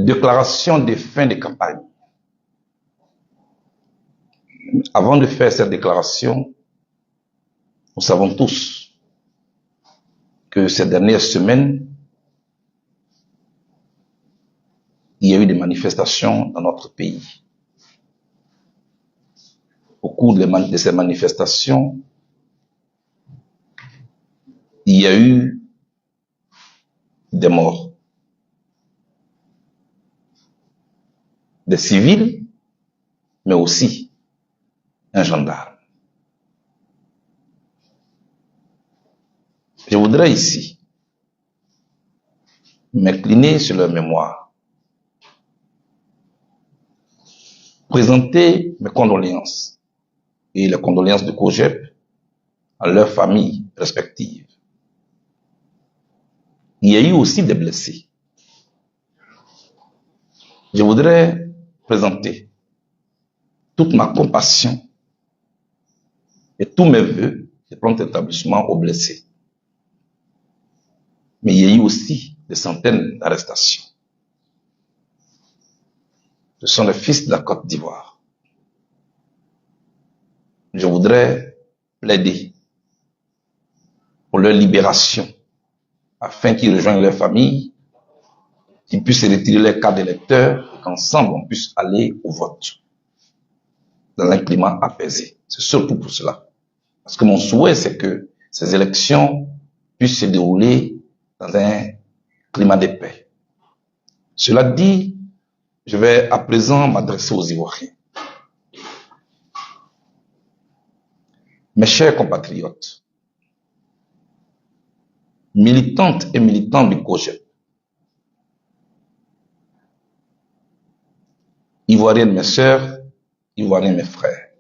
déclaration de fin de campagne. Avant de faire cette déclaration, nous savons tous que ces dernières semaines, il y a eu des manifestations dans notre pays. Au cours de ces manifestations, il y a eu des morts. Des civils, mais aussi un gendarme. Je voudrais ici m'incliner sur leur mémoire, présenter mes condoléances et les condoléances de COJEP à leurs familles respectives. Il y a eu aussi des blessés. Je voudrais présenter toute ma compassion et tous mes vœux de prompt établissement aux blessés. Mais il y a eu aussi des centaines d'arrestations. Ce sont les fils de la Côte d'Ivoire. Je voudrais plaider pour leur libération afin qu'ils rejoignent leur famille, qu'ils puissent retirer leurs cartes d'électeurs et qu'ensemble on puisse aller au vote dans un climat apaisé. C'est surtout pour cela. Parce que mon souhait, c'est que ces élections puissent se dérouler dans un climat de paix. Cela dit, je vais à présent m'adresser aux Ivoiriens. Mes chers compatriotes, militantes et militants du COJEP, Ivoiriennes mes sœurs, Ivoiriens mes frères,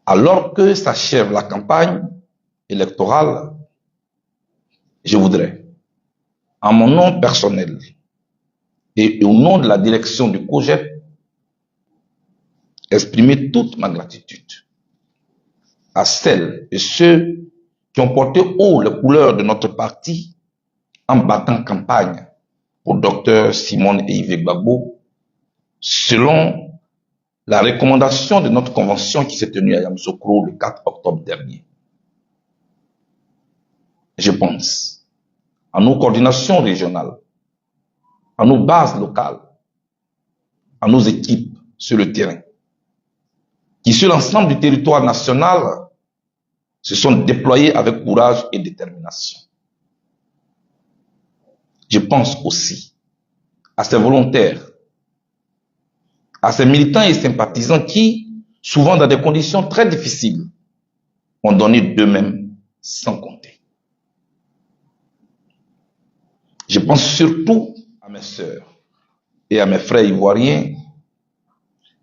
alors que s'achève la campagne électorale, je voudrais, en mon nom personnel et au nom de la direction du COJEP, exprimer toute ma gratitude à celles et ceux qui ont porté haut les couleurs de notre parti en battant campagne pour Dr Simone et Yves Gbagbo, selon la recommandation de notre convention qui s'est tenue à Yamoussoukro le 4 octobre dernier. Je pense à nos coordinations régionales, à nos bases locales, à nos équipes sur le terrain, qui sur l'ensemble du territoire national se sont déployées avec courage et détermination. Je pense aussi à ces volontaires, à ces militants et sympathisants qui, souvent dans des conditions très difficiles, ont donné d'eux-mêmes sans compter. Je pense surtout à mes sœurs et à mes frères ivoiriens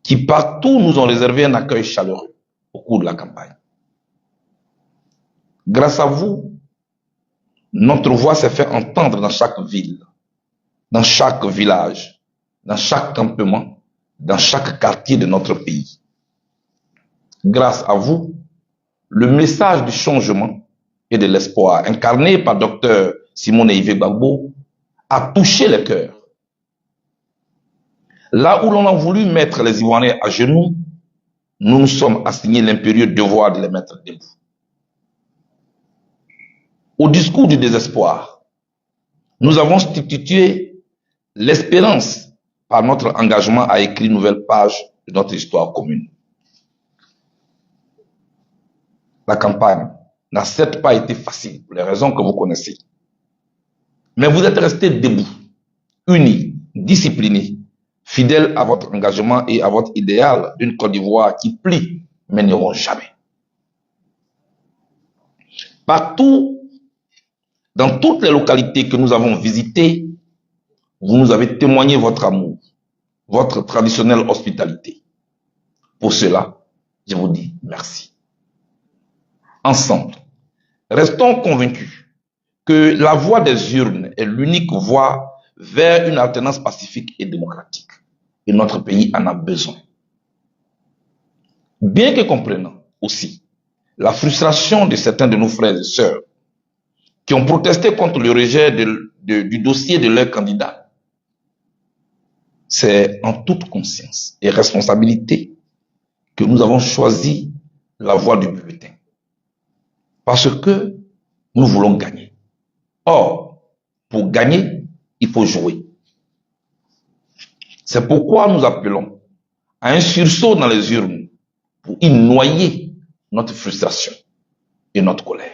qui partout nous ont réservé un accueil chaleureux au cours de la campagne. Grâce à vous, notre voix s'est fait entendre dans chaque ville, dans chaque village, dans chaque campement, dans chaque quartier de notre pays. Grâce à vous, le message du changement et de l'espoir incarné par Dr Simone et Yves Gbagbo a touché les cœurs. Là où l'on a voulu mettre les Ivoiriens à genoux, nous nous sommes assignés l'impérieux devoir de les mettre debout. Au discours du désespoir, nous avons substitué l'espérance par notre engagement à écrire une nouvelle page de notre histoire commune. La campagne n'a certes pas été facile, pour les raisons que vous connaissez. Mais vous êtes restés debout, unis, disciplinés, fidèles à votre engagement et à votre idéal d'une Côte d'Ivoire qui plie, mais n'iront jamais. Partout, dans toutes les localités que nous avons visitées, vous nous avez témoigné votre amour, votre traditionnelle hospitalité. Pour cela, je vous dis merci. Ensemble, restons convaincus que la voie des urnes est l'unique voie vers une alternance pacifique et démocratique. Et notre pays en a besoin. Bien que comprenant aussi la frustration de certains de nos frères et sœurs qui ont protesté contre le rejet du dossier de leur candidat, c'est en toute conscience et responsabilité que nous avons choisi la voie du bulletin. Parce que nous voulons gagner. Or, pour gagner, il faut jouer. C'est pourquoi nous appelons à un sursaut dans les urnes pour y noyer notre frustration et notre colère.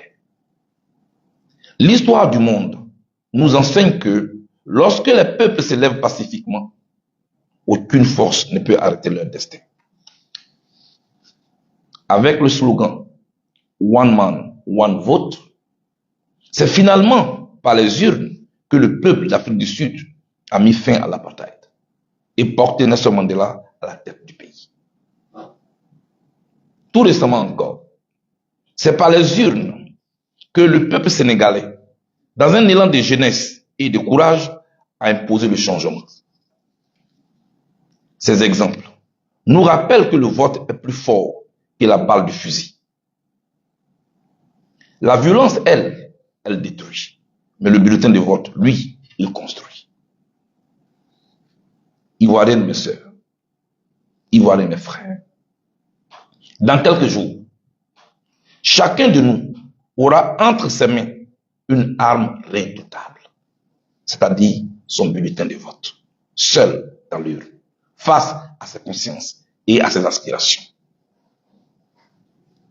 L'histoire du monde nous enseigne que lorsque les peuples s'élèvent pacifiquement, aucune force ne peut arrêter leur destin. Avec le slogan One Man, One Vote, c'est finalement par les urnes que le peuple d'Afrique du Sud a mis fin à l'apartheid et porté Nelson Mandela à la tête du pays. Tout récemment encore, c'est par les urnes que le peuple sénégalais, dans un élan de jeunesse et de courage, a imposé le changement. Ces exemples nous rappellent que le vote est plus fort que la balle du fusil. La violence, elle détruit. Mais le bulletin de vote, lui, il construit. Ivoiriennes, mes sœurs, Ivoiriens, mes frères, dans quelques jours, chacun de nous aura entre ses mains une arme redoutable, c'est-à-dire son bulletin de vote, seul dans l'urne, face à ses consciences et à ses aspirations.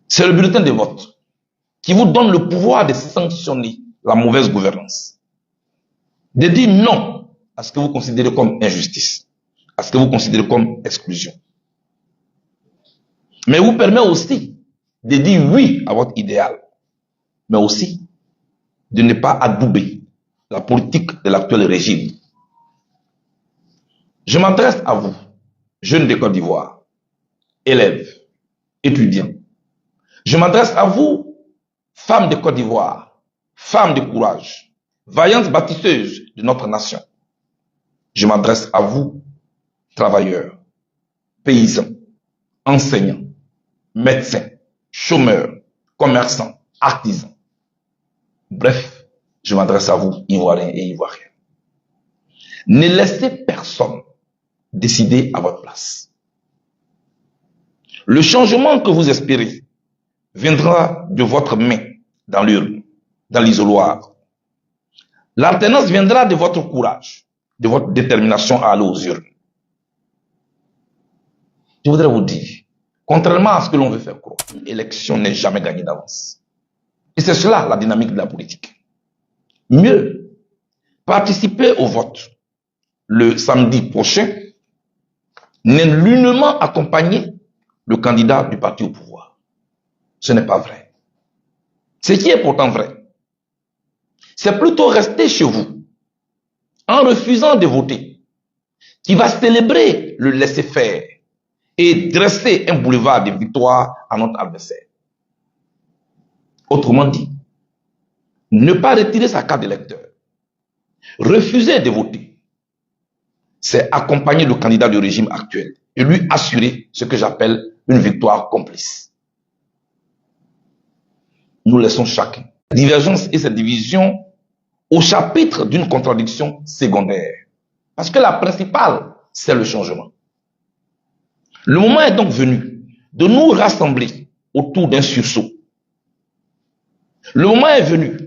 C'est le bulletin de vote qui vous donne le pouvoir de sanctionner la mauvaise gouvernance, de dire non à ce que vous considérez comme injustice, à ce que vous considérez comme exclusion. Mais vous permet aussi de dire oui à votre idéal, mais aussi de ne pas adouber la politique de l'actuel régime. Je m'adresse à vous, jeunes de Côte d'Ivoire, élèves, étudiants. Je m'adresse à vous, femmes de Côte d'Ivoire, femmes de courage, vaillantes bâtisseuses de notre nation. Je m'adresse à vous, travailleurs, paysans, enseignants, médecins, chômeurs, commerçants, artisans. Bref, je m'adresse à vous, Ivoiriens et Ivoiriennes. Ne laissez personne décider à votre place. Le changement que vous espérez viendra de votre main dans l'urne, dans l'isoloir. L'alternance viendra de votre courage, de votre détermination à aller aux urnes. Je voudrais vous dire, contrairement à ce que l'on veut faire croire, une élection n'est jamais gagnée d'avance. Et c'est cela la dynamique de la politique. Mieux, participer au vote le samedi prochain n'est nullement accompagner le candidat du parti au pouvoir. Ce n'est pas vrai. Ce qui est pourtant vrai, c'est plutôt rester chez vous en refusant de voter, qui va célébrer le laisser-faire et dresser un boulevard de victoire à notre adversaire. Autrement dit, ne pas retirer sa carte d'électeur, refuser de voter, c'est accompagner le candidat du régime actuel et lui assurer ce que j'appelle une victoire complice. Nous laissons chacun cette divergence et cette division au chapitre d'une contradiction secondaire. Parce que la principale, c'est le changement. Le moment est donc venu de nous rassembler autour d'un sursaut. Le moment est venu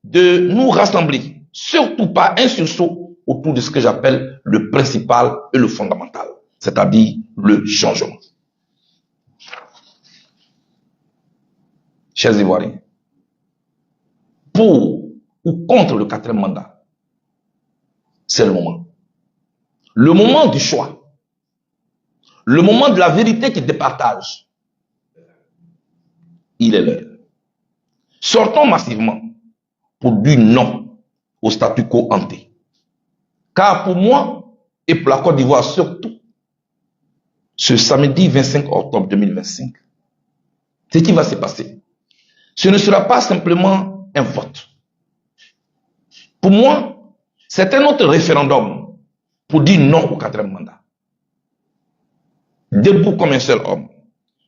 de nous rassembler, surtout pas un sursaut, autour de ce que j'appelle le principal et le fondamental, c'est-à-dire le changement. Chers Ivoiriens, pour ou contre le 4e mandat, c'est le moment. Le moment du choix. Le moment de la vérité qui départage. Il est l'heure. Sortons massivement pour dire non au statu quo hanté. Car pour moi, et pour la Côte d'Ivoire surtout, ce samedi 25 octobre 2025, ce qui va se passer, ce ne sera pas simplement un vote. Pour moi, c'est un autre référendum pour dire non au 4e mandat. Debout comme un seul homme,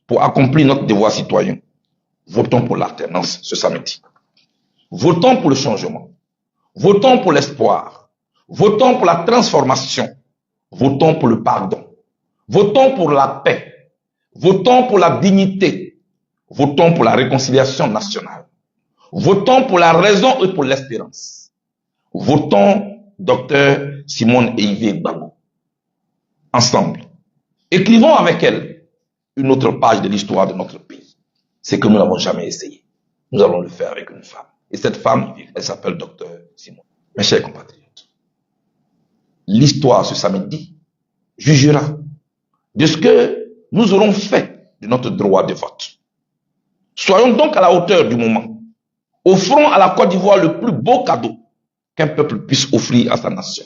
pour accomplir notre devoir citoyen, votons pour l'alternance ce samedi. Votons pour le changement. Votons pour l'espoir. Votons pour la transformation. Votons pour le pardon. Votons pour la paix. Votons pour la dignité. Votons pour la réconciliation nationale. Votons pour la raison et pour l'espérance. Votons Dr Simone Eyivé Gbagbo. Ensemble, écrivons avec elle une autre page de l'histoire de notre pays. C'est que nous n'avons jamais essayé. Nous allons le faire avec une femme. Et cette femme, elle s'appelle Dr Simone. Mes chers compatriotes, l'histoire ce samedi jugera de ce que nous aurons fait de notre droit de vote. Soyons donc à la hauteur du moment. Offrons à la Côte d'Ivoire le plus beau cadeau qu'un peuple puisse offrir à sa nation,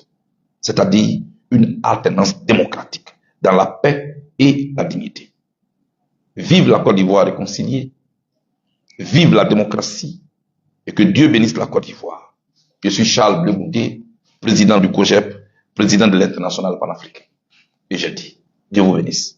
c'est-à-dire une alternance démocratique dans la paix et la dignité. Vive la Côte d'Ivoire réconciliée, vive la démocratie et que Dieu bénisse la Côte d'Ivoire. Je suis Charles Bleu Goudé, président du COGEP, président de l'International panafricain. Et je dis, Dieu vous bénisse.